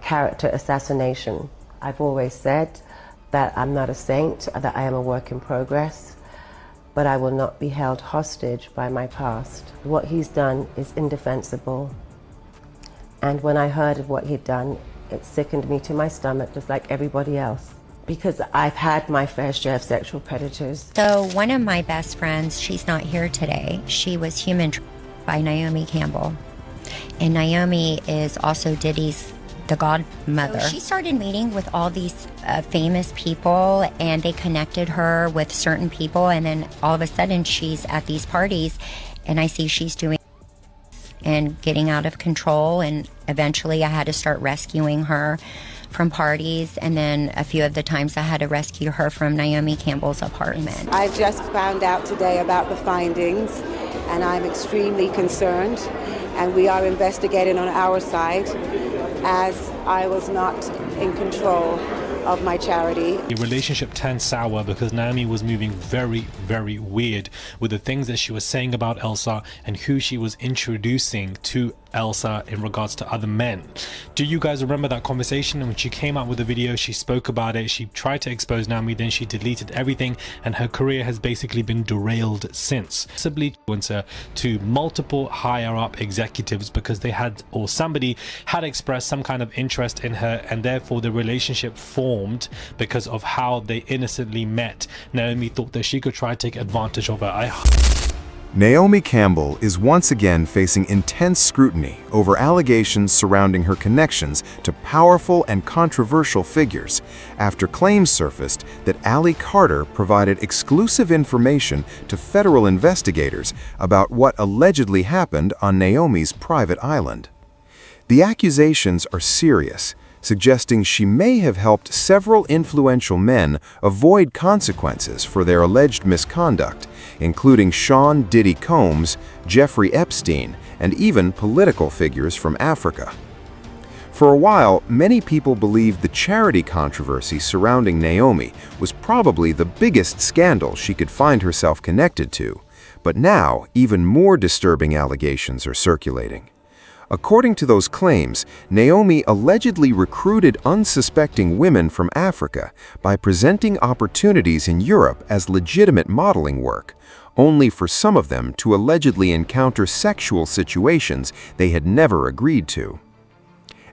character assassination. I've always said that I'm not a saint, that I am a work in progress, but I will not be held hostage by my past. What he's done is indefensible. And when I heard of what he'd done, it sickened me to my stomach, just like everybody else, because I've had my fair share of sexual predators. So one of my best friends, she's not here today. She was human by Naomi Campbell. And Naomi is also Diddy's the godmother. So she started meeting with all these famous people, and they connected her with certain people, and then all of a sudden she's at these parties, and I see she's doing and getting out of control, and eventually I had to start rescuing her from parties, and then a few of the times I had to rescue her from Naomi Campbell's apartment. I just found out today about the findings, and I'm extremely concerned, and we are investigating on our side, as I was not in control of my charity. The relationship turned sour because Naomi was moving very, very weird with the things that she was saying about Elsa and who she was introducing to Elsa in regards to other men. Do you guys remember that conversation? And when she came out with the video, she spoke about it. She tried to expose Naomi, then she deleted everything, and her career has basically been derailed since. Possibly to multiple higher up executives because they had, or somebody had expressed some kind of interest in her, and therefore the relationship formed because of how they innocently met. Naomi thought that she could try to take advantage of her. Naomi Campbell is once again facing intense scrutiny over allegations surrounding her connections to powerful and controversial figures after claims surfaced that Ali Carter provided exclusive information to federal investigators about what allegedly happened on Naomi's private island. The accusations are serious, suggesting she may have helped several influential men avoid consequences for their alleged misconduct, including Sean Diddy Combs, Jeffrey Epstein, and even political figures from Africa. For a while, many people believed the charity controversy surrounding Naomi was probably the biggest scandal she could find herself connected to, but now even more disturbing allegations are circulating. According to those claims, Naomi allegedly recruited unsuspecting women from Africa by presenting opportunities in Europe as legitimate modeling work, only for some of them to allegedly encounter sexual situations they had never agreed to.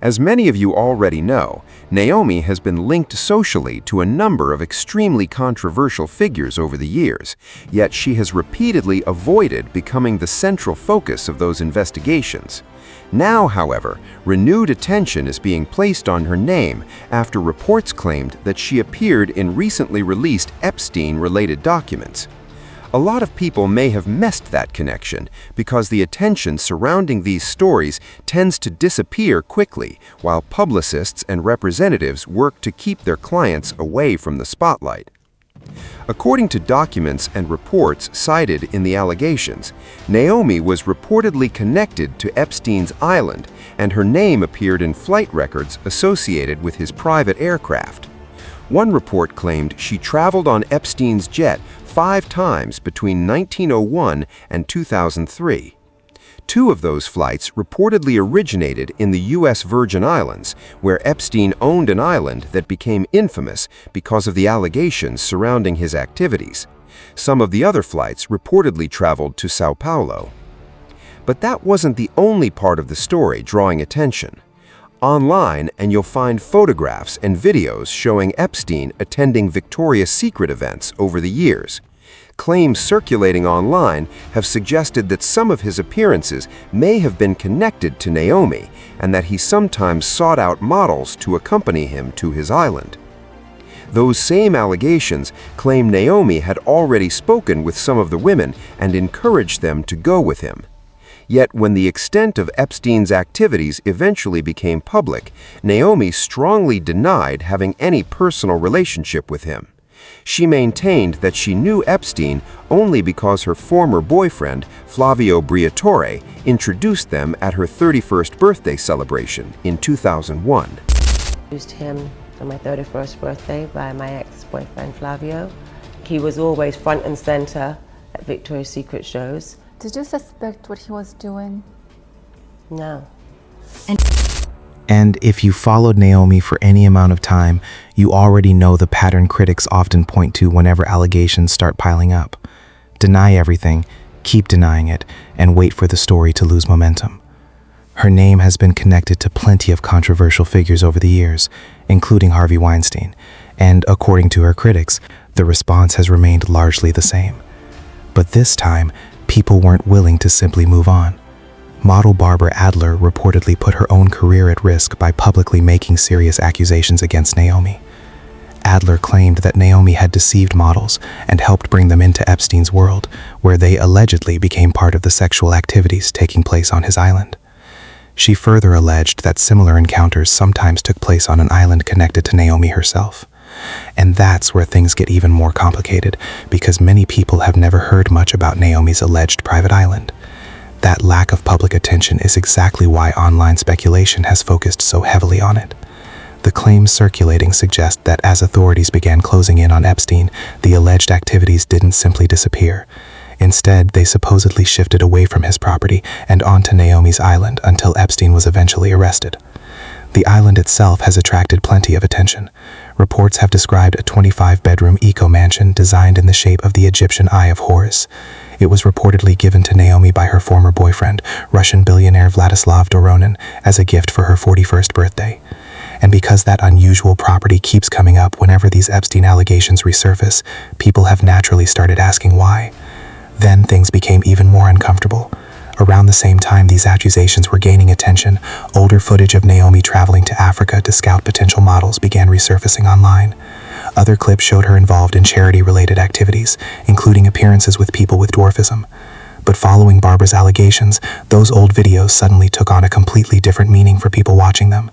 As many of you already know, Naomi has been linked socially to a number of extremely controversial figures over the years, yet she has repeatedly avoided becoming the central focus of those investigations. Now, however, renewed attention is being placed on her name after reports claimed that she appeared in recently released Epstein-related documents. A lot of people may have missed that connection because the attention surrounding these stories tends to disappear quickly while publicists and representatives work to keep their clients away from the spotlight. According to documents and reports cited in the allegations, Naomi was reportedly connected to Epstein's island, and her name appeared in flight records associated with his private aircraft. One report claimed she traveled on Epstein's jet 5 times between 1901 and 2003. 2 of those flights reportedly originated in the U.S. Virgin Islands, where Epstein owned an island that became infamous because of the allegations surrounding his activities. Some of the other flights reportedly traveled to Sao Paulo. But that wasn't the only part of the story drawing attention. Online, and you'll find photographs and videos showing Epstein attending Victoria's Secret events over the years. Claims circulating online have suggested that some of his appearances may have been connected to Naomi, and that he sometimes sought out models to accompany him to his island. Those same allegations claim Naomi had already spoken with some of the women and encouraged them to go with him. Yet when the extent of Epstein's activities eventually became public, Naomi strongly denied having any personal relationship with him. She maintained that she knew Epstein only because her former boyfriend, Flavio Briatore, introduced them at her 31st birthday celebration in 2001. I introduced him on my 31st birthday by my ex-boyfriend Flavio. He was always front and center at Victoria's Secret shows. Did you suspect what he was doing? No. And if you followed Naomi for any amount of time, you already know the pattern critics often point to whenever allegations start piling up. Deny everything, keep denying it, and wait for the story to lose momentum. Her name has been connected to plenty of controversial figures over the years, including Harvey Weinstein, and according to her critics, the response has remained largely the same. But this time, people weren't willing to simply move on. Model Barbara Adler reportedly put her own career at risk by publicly making serious accusations against Naomi. Adler claimed that Naomi had deceived models and helped bring them into Epstein's world, where they allegedly became part of the sexual activities taking place on his island. She further alleged that similar encounters sometimes took place on an island connected to Naomi herself. And that's where things get even more complicated, because many people have never heard much about Naomi's alleged private island. That lack of public attention is exactly why online speculation has focused so heavily on it. The claims circulating suggest that as authorities began closing in on Epstein, the alleged activities didn't simply disappear. Instead, they supposedly shifted away from his property and onto Naomi's island until Epstein was eventually arrested. The island itself has attracted plenty of attention. Reports have described a 25-bedroom eco-mansion designed in the shape of the Egyptian Eye of Horus. It was reportedly given to Naomi by her former boyfriend, Russian billionaire Vladislav Doronin, as a gift for her 41st birthday. And because that unusual property keeps coming up whenever these Epstein allegations resurface, people have naturally started asking why. Then things became even more uncomfortable. Around the same time these accusations were gaining attention, older footage of Naomi traveling to Africa to scout potential models began resurfacing online. Other clips showed her involved in charity-related activities, including appearances with people with dwarfism. But following Barbara's allegations, those old videos suddenly took on a completely different meaning for people watching them.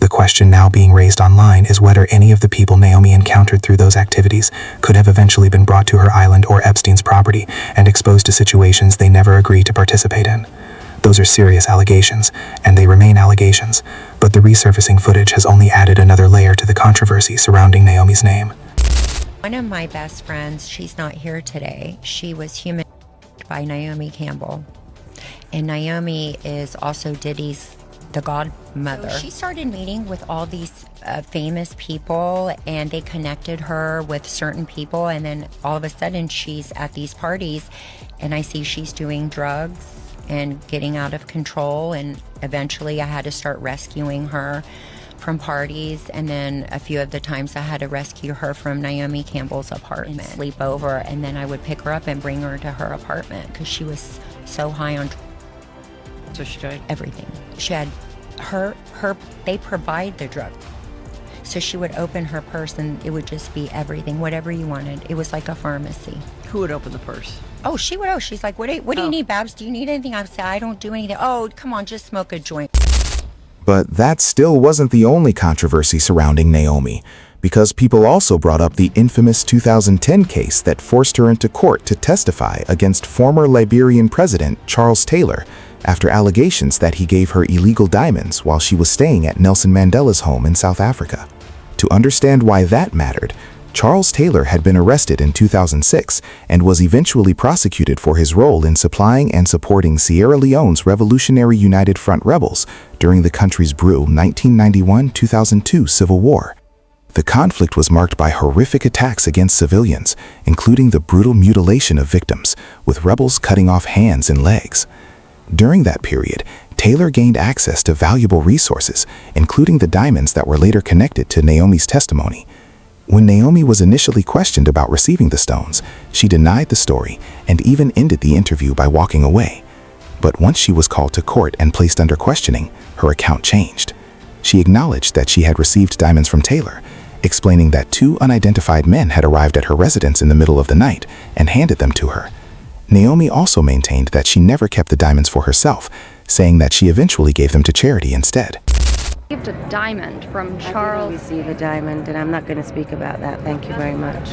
The question now being raised online is whether any of the people Naomi encountered through those activities could have eventually been brought to her island or Epstein's property and exposed to situations they never agreed to participate in. Those are serious allegations, and they remain allegations, but the resurfacing footage has only added another layer to the controversy surrounding Naomi's name. One of my best friends, she's not here today. She was human by Naomi Campbell. And Naomi is also Diddy's the godmother. So she started meeting with all these famous people, and they connected her with certain people, and then all of a sudden she's at these parties and I see she's doing drugs and getting out of control, and eventually I had to start rescuing her from parties, and then a few of the times I had to rescue her from Naomi Campbell's apartment, sleep over, and then I would pick her up and bring her to her apartment because she was so high on So she tried everything. She had they provide the drug. So she would open her purse and it would just be everything, whatever you wanted. It was like a pharmacy. Who would open the purse? Oh, she would. Oh, she's like, what do you need, Babs? Do you need anything? I would say, I don't do anything. Oh, come on, just smoke a joint. But that still wasn't the only controversy surrounding Naomi, because people also brought up the infamous 2010 case that forced her into court to testify against former Liberian President Charles Taylor after allegations that he gave her illegal diamonds while she was staying at Nelson Mandela's home in South Africa. To understand why that mattered, Charles Taylor had been arrested in 2006 and was eventually prosecuted for his role in supplying and supporting Sierra Leone's Revolutionary United Front rebels during the country's brutal 1991-2002 civil war. The conflict was marked by horrific attacks against civilians, including the brutal mutilation of victims, with rebels cutting off hands and legs. During that period, Taylor gained access to valuable resources, including the diamonds that were later connected to Naomi's testimony. When Naomi was initially questioned about receiving the stones, she denied the story and even ended the interview by walking away. But once she was called to court and placed under questioning, her account changed. She acknowledged that she had received diamonds from Taylor, explaining that 2 unidentified men had arrived at her residence in the middle of the night and handed them to her. Naomi also maintained that she never kept the diamonds for herself, saying that she eventually gave them to charity instead. Received a diamond from Charles. I didn't receive a diamond, and I'm not going to speak about that. Thank you very much.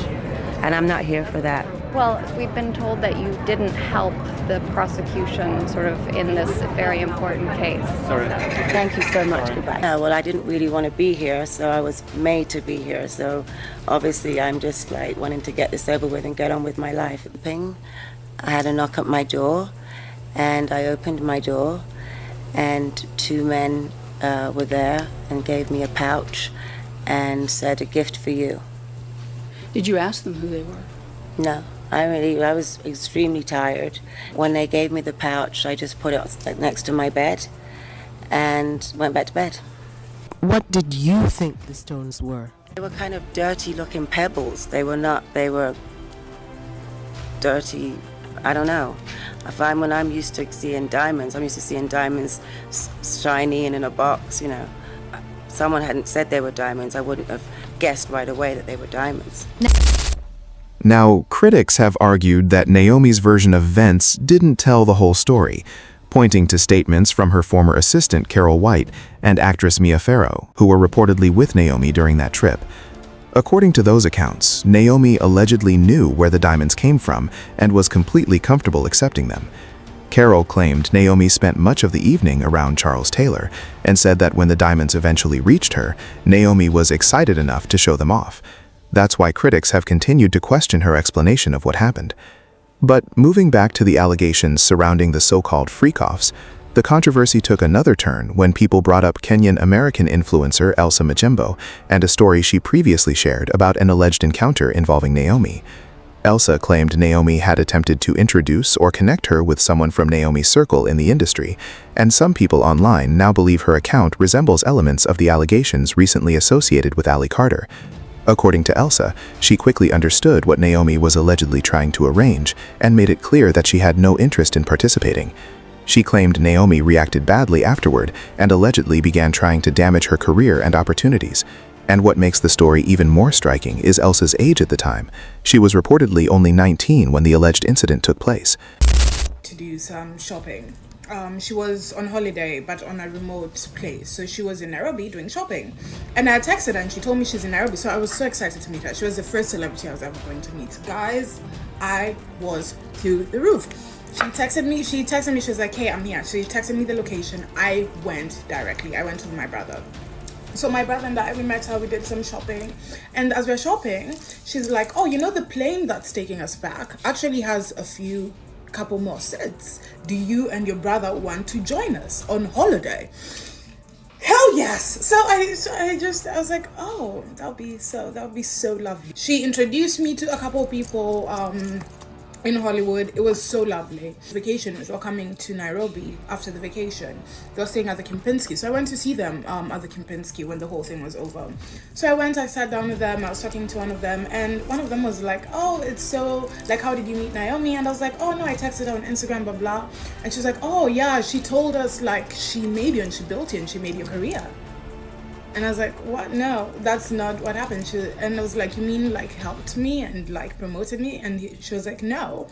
And I'm not here for that. Well, we've been told that you didn't help the prosecution sort of in this very important case. Sorry. Thank you so much. Goodbye. Well, I didn't really want to be here, so I was made to be here. So obviously I'm just like wanting to get this over with and get on with my life. Ping. I had a knock at my door, and I opened my door, and 2 men were there and gave me a pouch and said, "A gift for you." Did you ask them who they were? No, I was extremely tired. When they gave me the pouch, I just put it like next to my bed and went back to bed. What did you think the stones were? They were kind of dirty looking pebbles. They were dirty, I don't know. When I'm used to seeing diamonds, I'm used to seeing diamonds shiny and in a box, you know. Someone hadn't said they were diamonds, I wouldn't have guessed right away that they were diamonds. Now, critics have argued that Naomi's version of events didn't tell the whole story, pointing to statements from her former assistant Carol White and actress Mia Farrow, who were reportedly with Naomi during that trip. According to those accounts, Naomi allegedly knew where the diamonds came from and was completely comfortable accepting them. Carol claimed Naomi spent much of the evening around Charles Taylor and said that when the diamonds eventually reached her, Naomi was excited enough to show them off. That's why critics have continued to question her explanation of what happened. But moving back to the allegations surrounding the so-called freak-offs, the controversy took another turn when people brought up Kenyan-American influencer Elsa Majimbo and a story she previously shared about an alleged encounter involving Naomi. Elsa claimed Naomi had attempted to introduce or connect her with someone from Naomi's circle in the industry, and some people online now believe her account resembles elements of the allegations recently associated with Ali Carter. According to Elsa, she quickly understood what Naomi was allegedly trying to arrange and made it clear that she had no interest in participating. She claimed Naomi reacted badly afterward and allegedly began trying to damage her career and opportunities. And what makes the story even more striking is Elsa's age at the time. She was reportedly only 19 when the alleged incident took place. To do some shopping. She was on holiday, but on a remote place. So she was in Nairobi doing shopping. And I texted her and she told me she's in Nairobi. So I was so excited to meet her. She was the first celebrity I was ever going to meet. Guys, I was through the roof. She texted me, she was like, "Hey, I'm here." She texted me the location. I went directly. I went with my brother. So my brother and I, we met her, we did some shopping. And as we're shopping, she's like, "Oh, you know, the plane that's taking us back actually has couple more seats. Do you and your brother want to join us on holiday?" Hell yes. So I was like, "Oh, that would be so lovely." She introduced me to a couple of people in Hollywood. It was so lovely. Vacation, we were coming to Nairobi after the vacation. They were staying at the Kempinski. So I went to see them at the Kempinski when the whole thing was over. So I sat down with them, I was talking to one of them, and one of them was like, "Oh, it's so, like, how did you meet Naomi?" And I was like, "Oh no, I texted her on Instagram, blah blah." And she was like, "Oh yeah, she told us like she made you and she built you and she made your career." And I was like, "What? No, that's not what happened." And I was like, "You mean like helped me and like promoted me?" And she was like, "No,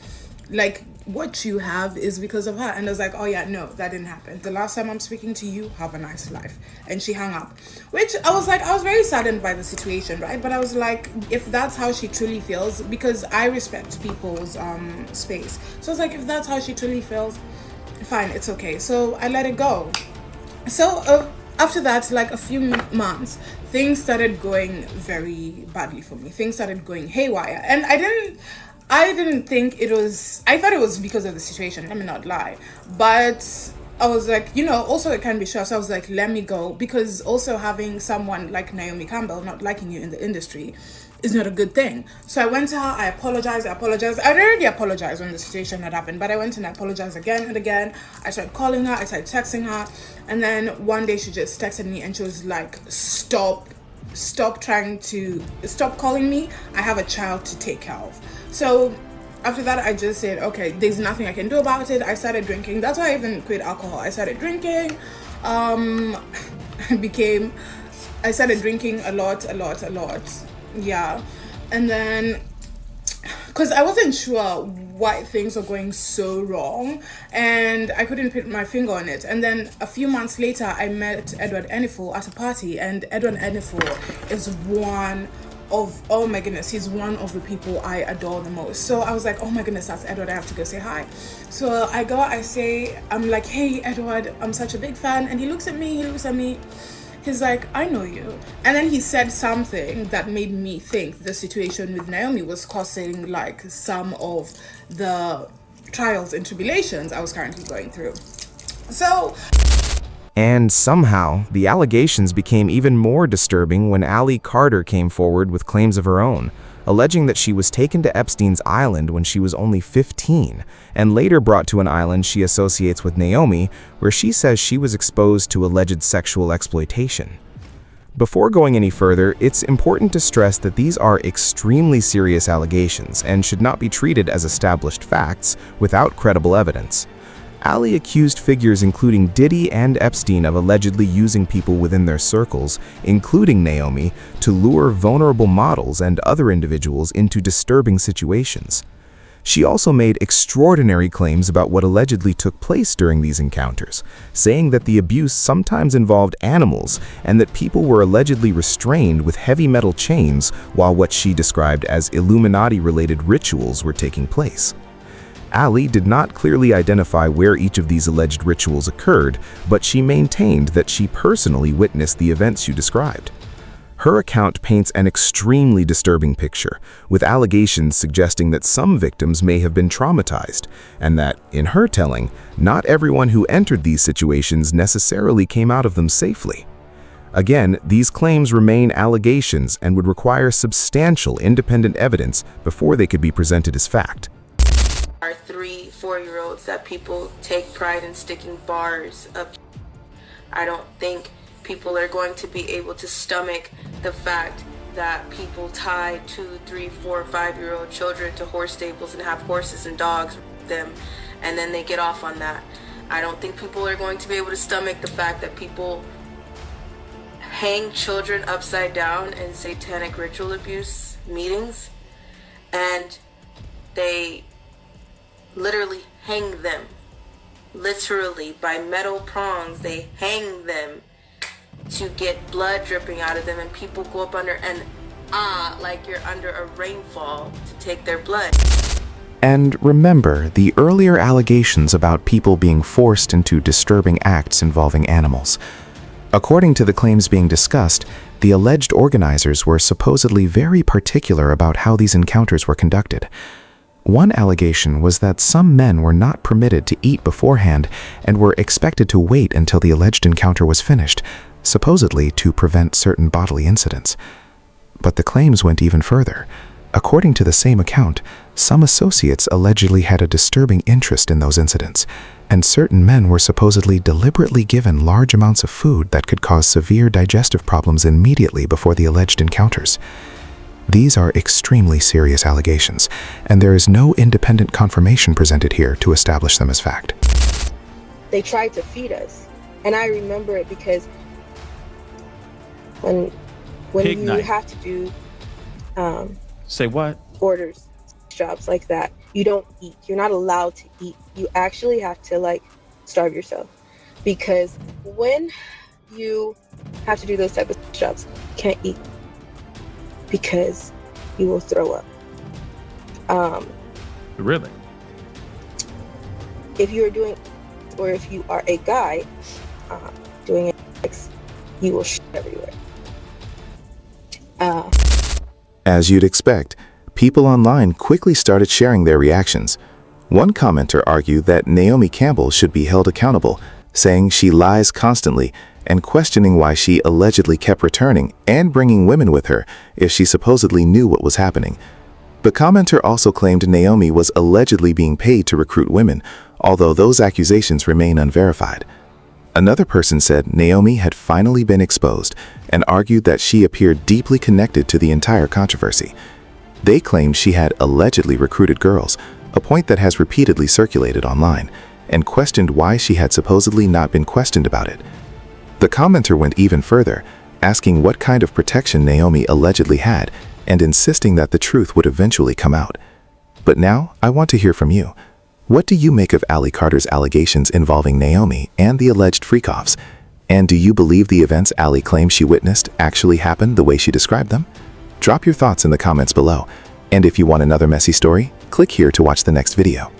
like what you have is because of her." And I was like, "Oh yeah, no, that didn't happen. The last time I'm speaking to you, have a nice life." And she hung up, which I was very saddened by the situation, right? But I was like, if that's how she truly feels, because I respect people's space. So I was like, if that's how she truly feels, fine, it's okay. So I let it go. So after that, like a few months, things started going very badly for me. Things started going haywire. And I didn't think it was, I thought it was because of the situation, let me not lie. But I was like, you know, also it can be short. So I was like, let me go. Because also having someone like Naomi Campbell not liking you in the industry is not a good thing. So I went to her, I apologized. I'd already apologized when the situation had happened, but I went and I apologized again and again. I started calling her, I started texting her, and then one day she just texted me and she was like, stop calling me. I have a child to take care of. So after that, I just said, okay, there's nothing I can do about it. I started drinking. That's why I even quit alcohol. I started drinking. I started drinking a lot. Yeah. And then, because I wasn't sure why things were going so wrong and I couldn't put my finger on it. And then a few months later, I met Edward Eniful at a party, and Edward Eniful is oh my goodness, he's one of the people I adore the most. So I was like, oh my goodness, that's Edward, I have to go say hi. So I go, I'm like, "Hey Edward, I'm such a big fan." And he looks at me, he's like, "I know you." And then he said something that made me think the situation with Naomi was causing like some of the trials and tribulations I was currently going through. So And somehow, the allegations became even more disturbing when Allie Carter came forward with claims of her own, alleging that she was taken to Epstein's island when she was only 15, and later brought to an island she associates with Naomi, where she says she was exposed to alleged sexual exploitation. Before going any further, it's important to stress that these are extremely serious allegations and should not be treated as established facts without credible evidence. Allie accused figures including Diddy and Epstein of allegedly using people within their circles, including Naomi, to lure vulnerable models and other individuals into disturbing situations. She also made extraordinary claims about what allegedly took place during these encounters, saying that the abuse sometimes involved animals and that people were allegedly restrained with heavy metal chains while what she described as Illuminati-related rituals were taking place. Allie did not clearly identify where each of these alleged rituals occurred, but she maintained that she personally witnessed the events you described. Her account paints an extremely disturbing picture, with allegations suggesting that some victims may have been traumatized, and that, in her telling, not everyone who entered these situations necessarily came out of them safely. Again, these claims remain allegations and would require substantial independent evidence before they could be presented as fact. Are 3-4-year-olds that people take pride in sticking bars up. I don't think people are going to be able to stomach the fact that people tie 2, 3, 4, 5-year-old children to horse stables and have horses and dogs with them, and then they get off on that. I don't think people are going to be able to stomach the fact that people hang children upside down in satanic ritual abuse meetings, and they literally hang them, literally by metal prongs. They hang them to get blood dripping out of them, and people go up under and like you're under a rainfall to take their blood. And remember the earlier allegations about people being forced into disturbing acts involving animals. According to the claims being discussed, the alleged organizers were supposedly very particular about how these encounters were conducted. One allegation was that some men were not permitted to eat beforehand and were expected to wait until the alleged encounter was finished, supposedly to prevent certain bodily incidents. But the claims went even further. According to the same account, some associates allegedly had a disturbing interest in those incidents, and certain men were supposedly deliberately given large amounts of food that could cause severe digestive problems immediately before the alleged encounters. These are extremely serious allegations, and there is no independent confirmation presented here to establish them as fact. They tried to feed us, and I remember it because when Pig you night. have to do Say what? orders, jobs like that, you don't eat. You're not allowed to eat. You actually have to starve yourself, because when you have to do those type of jobs, you can't eat because you will throw up. Really? If you're doing, or if you are a guy doing it, you will shit everywhere. As you'd expect, people online quickly started sharing their reactions. One commenter argued that Naomi Campbell should be held accountable, saying she lies constantly and questioning why she allegedly kept returning and bringing women with her if she supposedly knew what was happening. The commenter also claimed Naomi was allegedly being paid to recruit women, although those accusations remain unverified. Another person said Naomi had finally been exposed and argued that she appeared deeply connected to the entire controversy. They claimed she had allegedly recruited girls, a point that has repeatedly circulated online, and questioned why she had supposedly not been questioned about it. The commenter went even further, asking what kind of protection Naomi allegedly had and insisting that the truth would eventually come out. But now, I want to hear from you. What do you make of Allie Carter's allegations involving Naomi and the alleged freak-offs? And do you believe the events Allie claims she witnessed actually happened the way she described them? Drop your thoughts in the comments below. And if you want another messy story, click here to watch the next video.